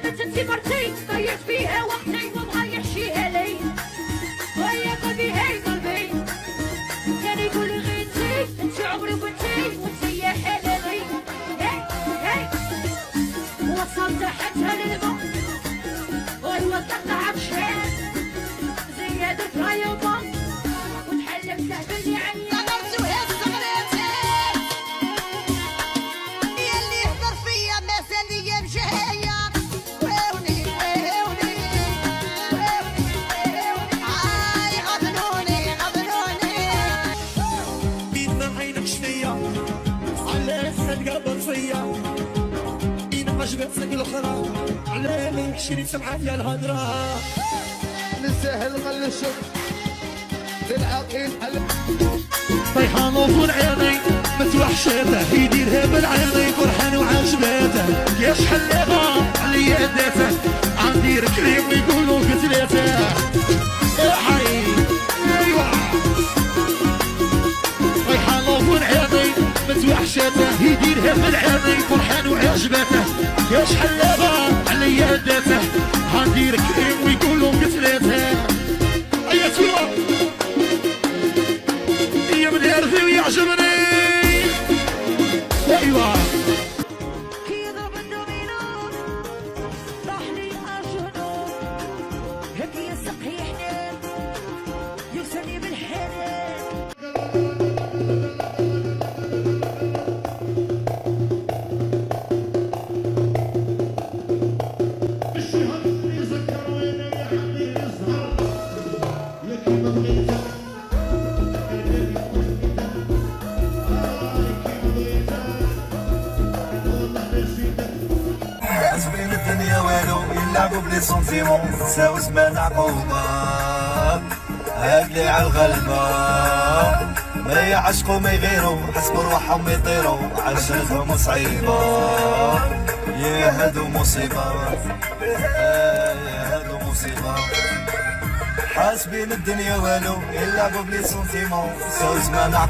قالت انتي مرتي ضيعت فيها وقتي وبغا يحشيها لي وهي قلبي هي قلبي كان يقول لي غير انتي عمري وانتي وانتي يا حلالي هي وصلت حتى للماء والوقت عطشان زيادة رايضة وتحلم تعبني عني عجبتك الاخرى على ما شريت معايا الهضره نسهل غلشك للعقيل حل طيحان وفور عيني متوحشاته يديرها بالعيني فرحان وعجباته يا شحلابه عليا داته عندي ركريم ويقولوا قتلاته يا حي ايوا طيحان وفور عيني متوحشاته يديرها بالعيني فرحان وعجباته يا شحلابه عليا داته عندي ركريم ويقولوا قتلاته ايتوا يا من يرثي ويعجبني ايوا كي يضرب الدومينو راح لي الجنون هيك يسقي حنان يوصلني بالحنان حاسبين الدنيا والو يلعبوا بلي سونتيمون تساوي زمان عقوبة هاكلي عالغلبة ما يعشقوا ما يغيروا حسبوا روحهم يطيروا عشرتهم صعيبة يا هادو مصيبة يا هادو مصيبة حاسبين الدنيا والو يلعبوا بلي سونتيمون تساوي زمان عقوبة